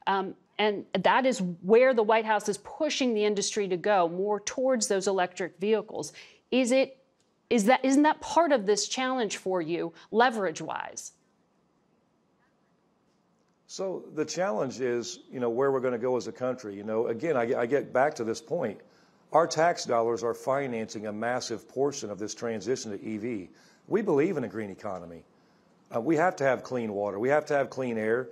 And that is where the White House is pushing the industry to go, more towards those electric vehicles. Isn't that part of this challenge for you, leverage-wise? So the challenge is, where we're going to go as a country. Again, I get back to this point. Our tax dollars are financing a massive portion of this transition to EV. We believe in a green economy. We have to have clean water. We have to have clean air.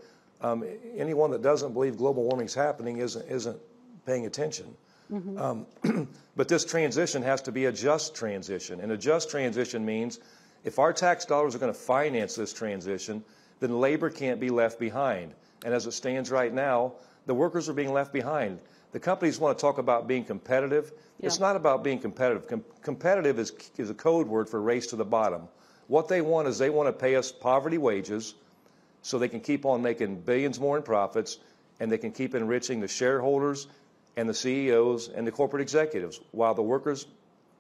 Anyone that doesn't believe global warming is happening isn't paying attention. Mm-hmm. But this transition has to be a just transition. And a just transition means if our tax dollars are going to finance this transition, then labor can't be left behind. And as it stands right now, the workers are being left behind. The companies want to talk about being competitive. Yeah. It's not about being competitive. Competitive is a code word for race to the bottom. What they want is they want to pay us poverty wages so they can keep on making billions more in profits, and they can keep enriching the shareholders and the CEOs and the corporate executives while the workers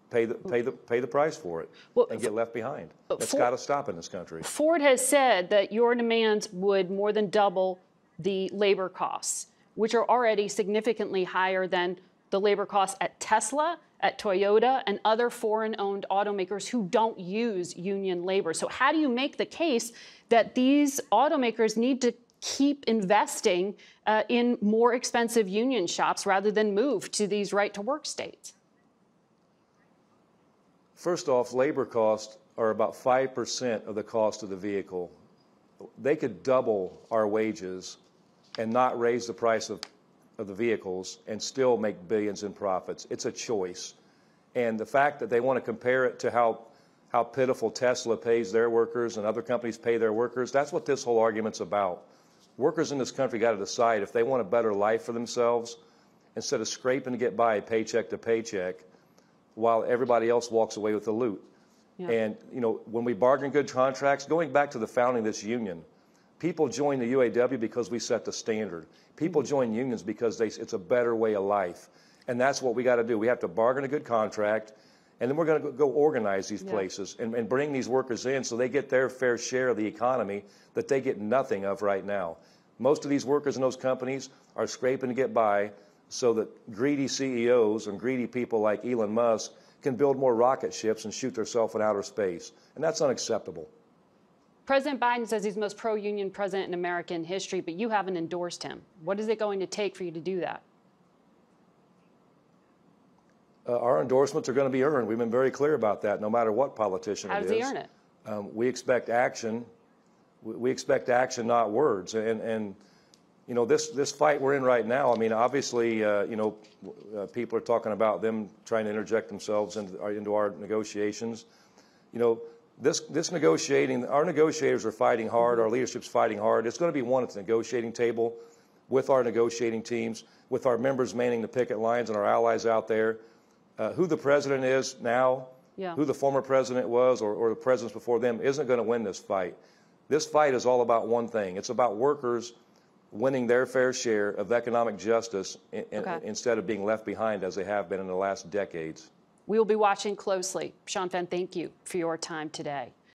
pay the price for it and get left behind. That's got to stop in this country. Ford has said that your demands would more than double the labor costs, which are already significantly higher than the labor costs at Tesla, at Toyota, and other foreign-owned automakers who don't use union labor. So how do you make the case that these automakers need to keep investing in more expensive union shops rather than move to these right-to-work states? First off, labor costs are about 5% of the cost of the vehicle. They could double our wages and not raise the price of the vehicles and still make billions in profits. It's a choice. And the fact that they want to compare it to how pitiful Tesla pays their workers and other companies pay their workers, that's what this whole argument's about. Workers in this country got to decide if they want a better life for themselves instead of scraping to get by paycheck to paycheck while everybody else walks away with the loot. Yeah. And, when we bargain good contracts, going back to the founding of this union, people join the UAW because we set the standard. People join unions because it's a better way of life. And that's what we got to do. We have to bargain a good contract, and then we're going to go organize these places and bring these workers in so they get their fair share of the economy that they get nothing of right now. Most of these workers in those companies are scraping to get by so that greedy CEOs and greedy people like Elon Musk can build more rocket ships and shoot themselves in outer space. And that's unacceptable. President Biden says he's the most pro-union president in American history, but you haven't endorsed him. What is it going to take for you to do that? Our endorsements are going to be earned. We've been very clear about that, no matter what politician it is. How does he earn it? We expect action. We expect action, not words. And this fight we're in right now, obviously, people are talking about them trying to interject themselves into our negotiations. This negotiating, our negotiators are fighting hard, our leadership's fighting hard. It's going to be won at the negotiating table with our negotiating teams, with our members manning the picket lines and our allies out there. Who the president is now, who the former president was, or the presidents before them, isn't going to win this fight. This fight is all about one thing. It's about workers winning their fair share of economic justice instead of being left behind as they have been in the last decades. We will be watching closely. Sean Fenn, thank you for your time today.